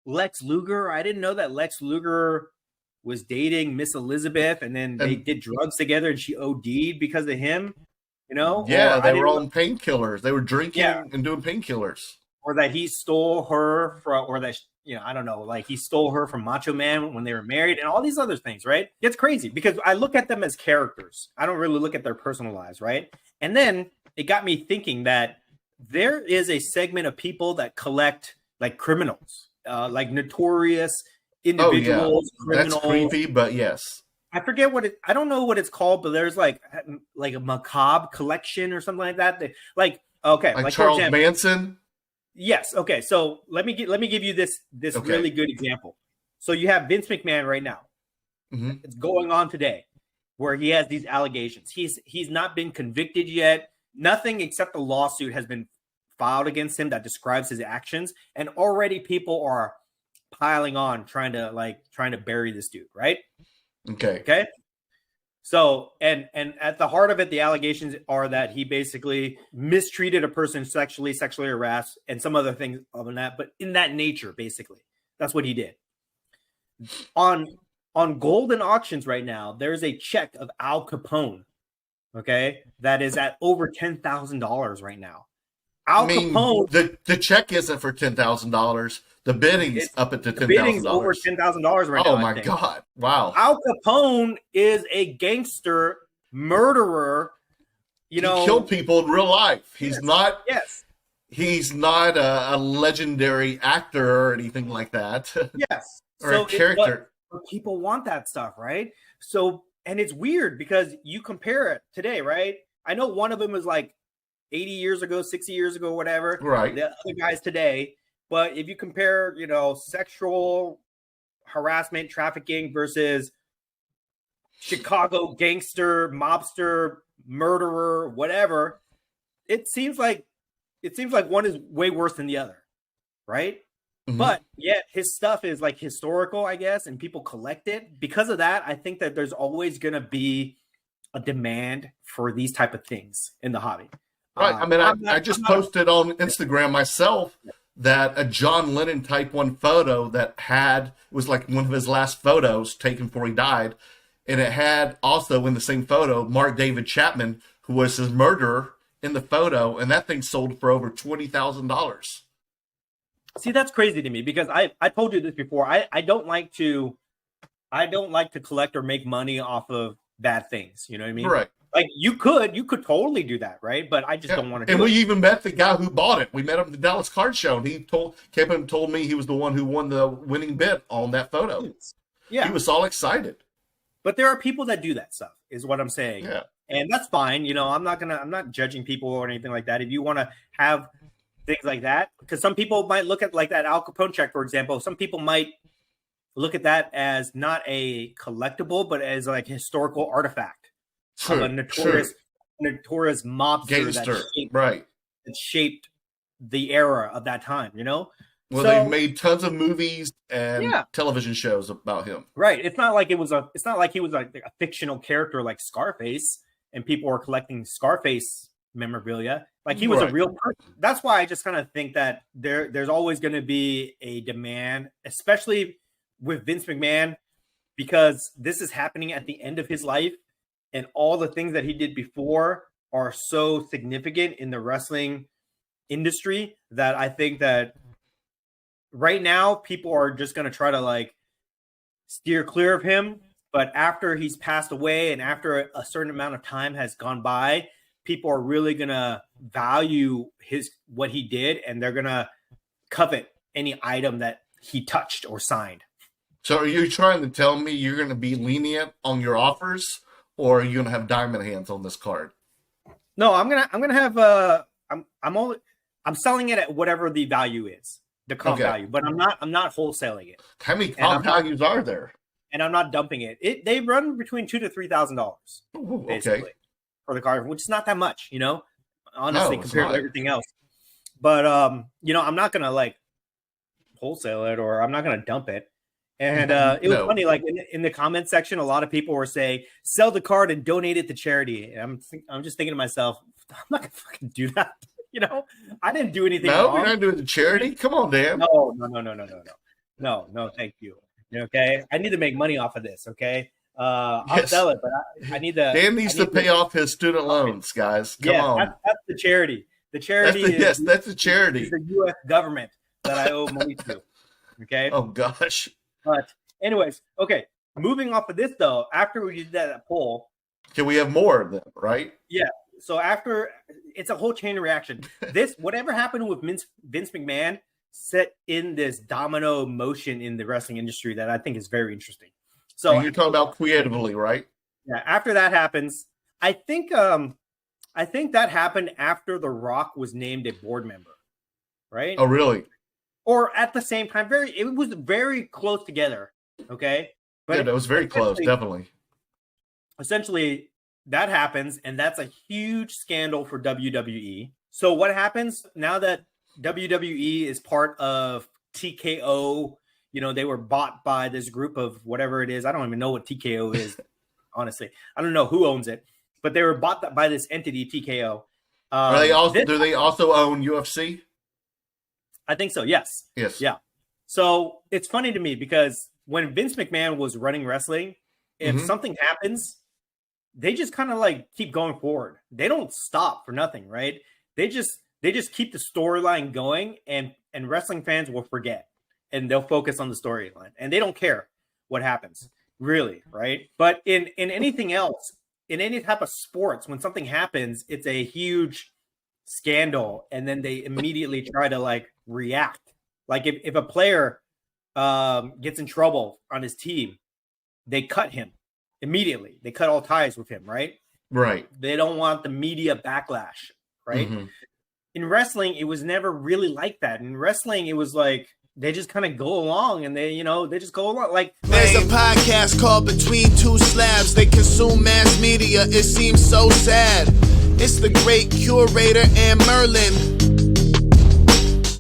Lex Luger. I didn't know that Lex Luger was dating Miss Elizabeth, and then they And did drugs together, and she OD'd because of him. You know, yeah, or I they were didn't. on painkillers. They were Yeah, drinking and doing painkillers. or that he stole her from, or that I don't know, like he stole her from Macho Man when they were married, and all these other things, right? It's crazy because I look at them as characters. I don't really look at their personal lives, right? And then it got me thinking that there is a segment of people that collect like criminals, like notorious Oh yeah, individuals, that's criminals. creepy, but yes. I forget what it. I don't know what it's called, but there's like a macabre collection or something like that. Like okay, Like like for Charles example, Manson. yes. Okay. So let me give you this Okay. really good example. So you have Vince McMahon right now. Hmm. It's going on today, where he has these allegations. He's not been convicted yet. Nothing except a lawsuit has been filed against him that describes his actions, and already people are piling on trying to bury this dude. Right. Okay. Okay. So and at the heart of it, the allegations are that he basically mistreated a person sexually harassed, and some other things other than that. But in that nature, basically, that's what he did. On golden auctions right now, there's a check of Al Capone, okay, that is at over $10,000 right now. I Al mean, Capone, the check isn't for $10,000. The bidding's it's up at the the ten bidding's thousand over dollars. $10,000 right now. Oh I my think God! Wow. Al Capone is a gangster murderer. You He killed know, people in real life. He's yes, not. yes. He's not a legendary actor or anything like that, Yes. or a So it character. but people want that stuff, right? So and it's weird because you compare it today, right? I know one of them was like 80 years ago, 60 years ago, whatever. Right. The other guys today, but if you compare, sexual harassment, trafficking versus Chicago gangster, mobster, murderer, whatever, it seems like one is way worse than the other, right? Hmm. But yet his stuff is like historical, I guess, and people collect it. Because of that, I think that there's always going to be a demand for these type of things in the hobby. Right. I mean, I I'm just not a, posted on Instagram myself that a John Lennon Type 1 photo that had, it was like one of his last photos taken before he died. And it had also in the same photo Mark David Chapman, who was his murderer in the photo. And that thing sold for over $20,000. see, that's crazy to me because I told you this before. I don't like to collect or make money off of bad things. You know what I mean? Right. Like you could totally do that, right? But I just Yeah. don't want to And do we it. even met the guy who bought it. We met him at the Dallas Card Show, and he came and told me he was the one who won the winning bid on that photo. He Yeah. was all excited. But there are people that do that stuff, is what I'm saying. Yeah. And that's fine. I'm not judging people or anything like that. If you want to have things like that, because some people might look at like that Al Capone check, for example, some people might look at that as not a collectible, but as like a historical artifact of a True. True. notorious mobster Gangster. Right. that shaped the era of that time. Well, they've So made tons of movies and yeah, television shows about him. right. It's not like he was like a fictional character like Scarface, and people were collecting Scarface memorabilia. Like he was a Right. real person. That's why I just kind of think that there's always going to be a demand, especially with Vince McMahon, because this is happening at the end of his life, and all the things that he did before are so significant in the wrestling industry that I think that right now people are just going to try to like steer clear of him. But after he's passed away and after a certain amount of time has gone by, people are really going to value what he did, and they're going to covet any item that he touched or signed. So, are you trying to tell me you're going to be lenient on your offers, or are you going to have diamond hands on this card? No, I'm gonna have I'm selling it at whatever the value is, the comp Okay. value, but I'm not wholesaling it, How many and comp values are there? I'm not dumping it. They run between $2,000 to $3,000 Ooh, okay. basically for the card, which is not that much, honestly No, it's compared to not. everything else. But I'm not gonna like wholesale it, or I'm not gonna dump it. And it was No. funny, like in the comment section, a lot of people were saying, "Sell the card and donate it to charity." And I'm just thinking to myself, I'm not gonna fucking do that. You know, I didn't do anything No, you're wrong. not doing the charity. Come on, Dan. No, no, no, no, no, no, no. no, thank you. Okay, I need to make money off of this. Okay, I'll Yes. sell it, but I need to. Dan needs to pay off his student loans, guys. Come on. That's the charity. The charity That's the charity. is the U.S. government that I owe money to. Okay. Oh gosh. But anyways, okay. Moving off of this though, after we did that poll, Can we have more of them? Right? yeah. So after, it's a whole chain reaction. This, whatever happened with Vince McMahon, set in this domino motion in the wrestling industry that I think is very interesting. So and you're talking about creatively, right? Yeah. After that happens, I think that happened after The Rock was named a board member, right? Oh, really? Or at the same time, it was very close together. Okay, But yeah, that was very close, definitely. Essentially, that happens, and that's a huge scandal for WWE. So what happens now that WWE is part of TKO? You know, they were bought by this group of whatever it is. I don't even know what TKO is, honestly. I don't know who owns it, but they were bought by this entity, TKO. Do they also own UFC? I think so, yes. Yes. Yeah. So it's funny to me because when Vince McMahon was running wrestling, if something happens, they just kind of like keep going forward. They don't stop for nothing, right? They just keep the storyline going, and wrestling fans will forget, and they'll focus on the storyline, and they don't care what happens, really, right? But in anything else, in any type of sports, when something happens, it's a huge scandal, and then they immediately try to like react. Like if a player gets in trouble on his team, they cut him immediately. They cut all ties with him, right? Right. They don't want the media backlash, right? In wrestling, it was never really like that. In wrestling, it was like they just kind of go along, and they just go along. Like, there's a podcast called Between Two Slabs. They consume mass media. It seems so sad. It's the great curator and Merlin.